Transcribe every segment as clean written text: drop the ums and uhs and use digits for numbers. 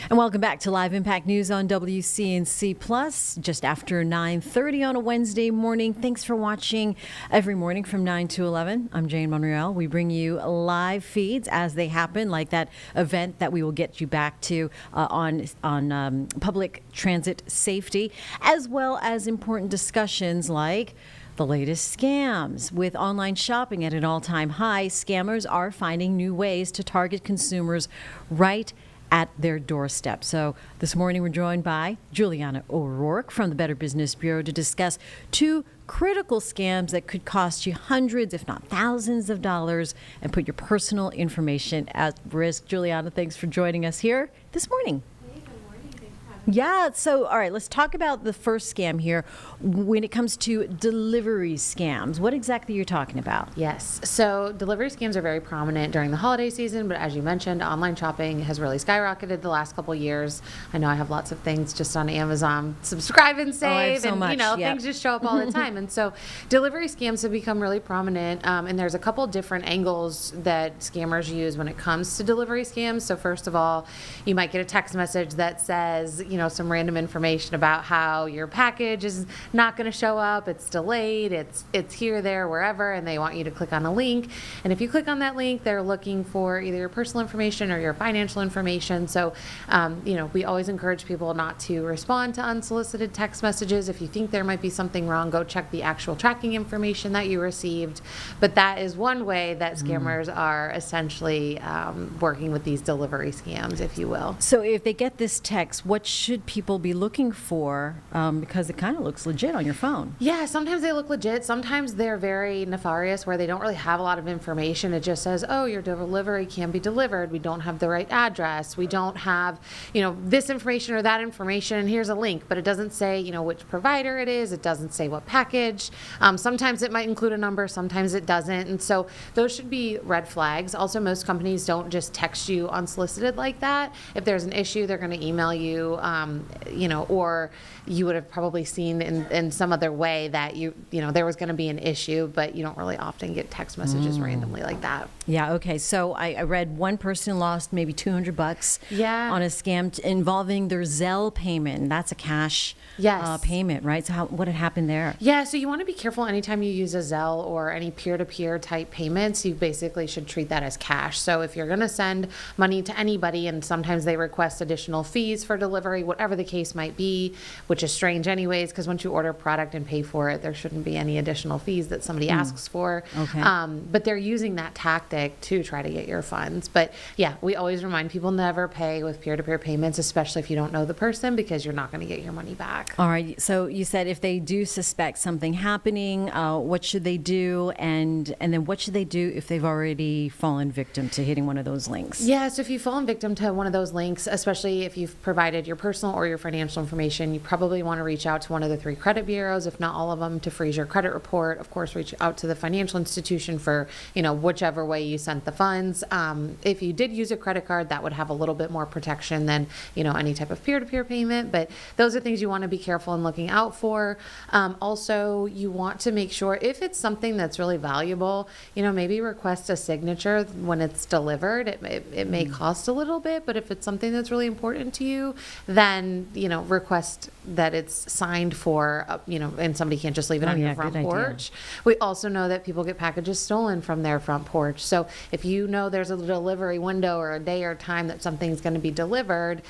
And welcome back to Live Impact News on WCNC Plus, just after 9:30 on a Wednesday morning. Thanks for watching every morning from 9 to 11. I'm Jane Monreal. We bring you live feeds as they happen, like that event that we will get you back to on public transit safety, as well as important discussions like the latest scams. With online shopping at an all-time high, scammers are finding new ways to target consumers right at their doorstep. So this morning we're joined by Juliana O'Rourke from the Better Business Bureau to discuss two critical scams that could cost you hundreds, if not thousands of dollars and put your personal information at risk. Juliana, thanks for joining us here this morning. Yeah, so all right, let's talk about the first scam here when it comes to delivery scams. What exactly you're talking about? Yes, so delivery scams are very prominent during the holiday season, but as you mentioned, online shopping has really skyrocketed the last couple of years. I know I have lots of things just on Amazon, subscribe and save, I have so much. Things just show up all the time. And so delivery scams have become really prominent, and there's a couple different angles that scammers use when it comes to delivery scams. So first of all, you might get a text message that says, some random information about how your package is not going to show up, it's delayed, it's here, there, wherever, and they want you to click on a link. And if you click on that link, they're looking for either your personal information or your financial information. So, we always encourage people not to respond to unsolicited text messages. If you think there might be something wrong, go check the actual tracking information that you received. But that is one way that scammers are essentially working with these delivery scams, if you will. So if they get this text, what should people be looking for? Because it kind of looks legit on your phone. Yeah, sometimes they look legit. Sometimes they're very nefarious where they don't really have a lot of information. It just says, oh, your delivery can be delivered. We don't have the right address. We don't have, this information or that information. Here's a link, but it doesn't say, which provider it is. It doesn't say what package. Sometimes it might include a number. Sometimes it doesn't. And so those should be red flags. Also, most companies don't just text you unsolicited like that. If there's an issue, they're going to email you, or you would have probably seen in some other way that there was going to be an issue, but you don't really often get text messages randomly like that. Yeah. Okay. So I read one person lost maybe $200 on a scam involving their Zelle payment. That's a cash payment, right? So what had happened there? Yeah. So you want to be careful anytime you use a Zelle or any peer-to-peer type payments. You basically should treat that as cash. So if you're going to send money to anybody, and sometimes they request additional fees for delivery, whatever the case might be, which is strange anyways, because once you order a product and pay for it, there shouldn't be any additional fees that somebody asks for. Okay. But they're using that tactic to try to get your funds. But yeah, we always remind people never pay with peer-to-peer payments, especially if you don't know the person, because you're not going to get your money back. All right. So you said if they do suspect something happening, what should they do? And then what should they do if they've already fallen victim to hitting one of those links? Yeah. So if you've fallen victim to one of those links, especially if you've provided your personal or your financial information, you probably want to reach out to one of the 3 credit bureaus, if not all of them, to freeze your credit report. Of course, reach out to the financial institution for, whichever way you sent the funds. If you did use a credit card, that would have a little bit more protection than, any type of peer-to-peer payment. But those are things you want to be careful and looking out for. Also, you want to make sure if it's something that's really valuable, maybe request a signature when it's delivered. It may cost a little bit, but if it's something that's really important to you, then, request that it's signed for, and somebody can't just leave it on your front porch. We also know that people get packages stolen from their front porch. So if you know there's a delivery window or a day or time that something's going to be delivered,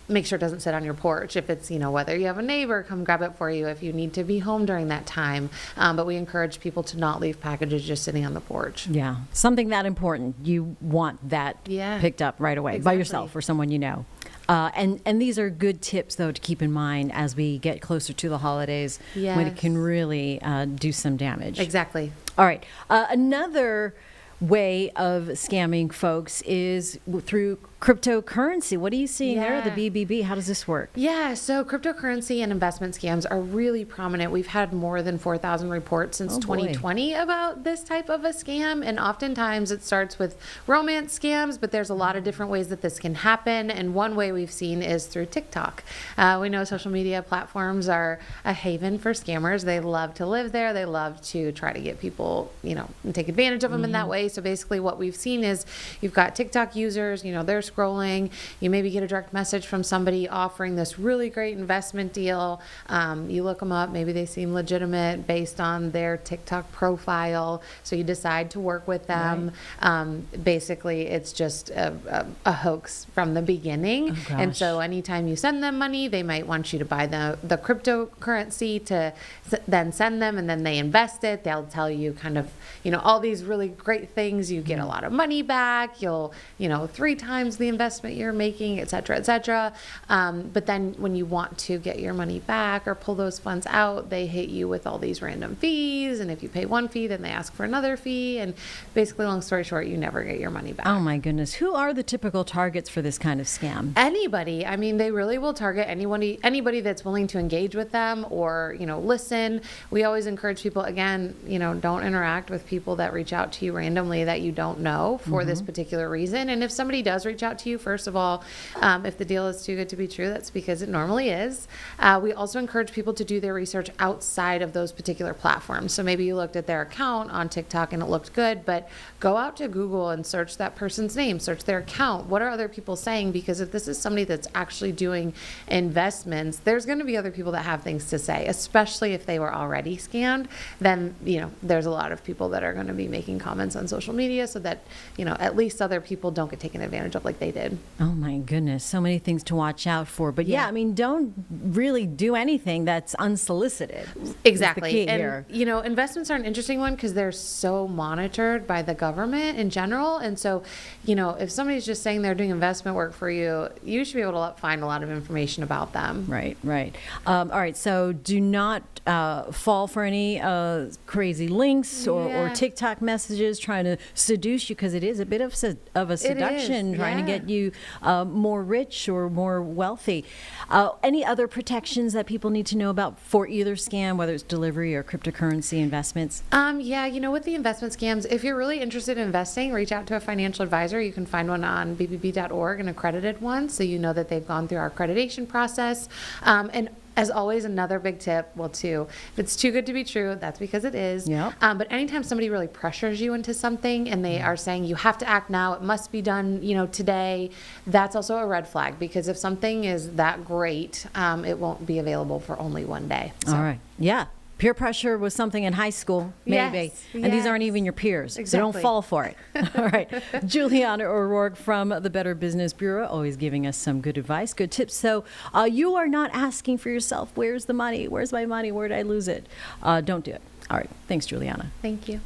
make sure it doesn't sit on your porch. If it's, whether you have a neighbor come grab it for you, if you need to be home during that time. But we encourage people to not leave packages just sitting on the porch. Yeah. Something that important. You want that picked up right away by yourself or someone you know. And these are good tips, though, to keep in mind as we get closer to the holidays when it can really do some damage. Exactly. All right. Another way of scamming folks is through cryptocurrency. What are you seeing there? The BBB. How does this work? Yeah, so cryptocurrency and investment scams are really prominent. We've had more than 4,000 reports since 2020 about this type of a scam. And oftentimes it starts with romance scams, but there's a lot of different ways that this can happen. And one way we've seen is through TikTok. We know social media platforms are a haven for scammers. They love to live there. They love to try to get people, and take advantage of them in that way. way. So basically what we've seen is you've got TikTok users, they're scrolling, you maybe get a direct message from somebody offering this really great investment deal. You look them up, maybe they seem legitimate based on their TikTok profile. So you decide to work with them. Basically it's just a hoax from the beginning. Oh, and gosh. so anytime you send them money, they might want you to buy the cryptocurrency to then send them, and then they invest it. They'll tell you kind of, all these really great things. You get a lot of money back. You'll, 3 times the investment you're making, et cetera, et cetera. But then when you want to get your money back or pull those funds out, they hit you with all these random fees. And if you pay one fee, then they ask for another fee. And basically, long story short, you never get your money back. Oh my goodness. Who are the typical targets for this kind of scam? Anybody. I mean, they really will target anybody that's willing to engage with them or, listen. We always encourage people, again, don't interact with people that reach out to you randomly that you don't know for this particular reason. And if somebody does reach out to you, first of all, if the deal is too good to be true, that's because it normally is. We also encourage people to do their research outside of those particular platforms. So maybe you looked at their account on TikTok and it looked good, but go out to Google and search that person's name, search their account. What are other people saying? Because if this is somebody that's actually doing investments, there's going to be other people that have things to say, especially if they were already scammed. Then, there's a lot of people that are going to be making comments on social media so that, at least other people don't get taken advantage of like they did. Oh my goodness. So many things to watch out for. But yeah, Yeah. I mean, don't really do anything that's unsolicited. Exactly. Is the key And, here. investments are an interesting one because they're so monitored by the government in general. And so, if somebody's just saying they're doing investment work for you, you should be able to find a lot of information about them. Right, right. All right, so do not fall for any crazy links or Yeah. TikTok messages trying to seduce you, because it is a bit of a seduction, trying to yeah. get you more rich or more wealthy. Any other protections that people need to know about for either scam, whether it's delivery or cryptocurrency investments? With the investment scams, if you're really interested in investing, reach out to a financial advisor. You can find one on bbb.org, an accredited one, so you know that they've gone through our accreditation process. And as always, another big tip, if it's too good to be true, that's because it is. Yep. But anytime somebody really pressures you into something and they are saying you have to act now, it must be done, today, that's also a red flag, because if something is that great, it won't be available for only one day. So. All right. Yeah. Peer pressure was something in high school, maybe. Yes, And these aren't yes. even your peers. So don't Exactly. fall for it. All right. Juliana O'Rourke from the Better Business Bureau, always giving us some good advice, good tips. So you are not asking for yourself, where's the money? Where's my money? Where did I lose it? Don't do it. All right. Thanks, Juliana. Thank you.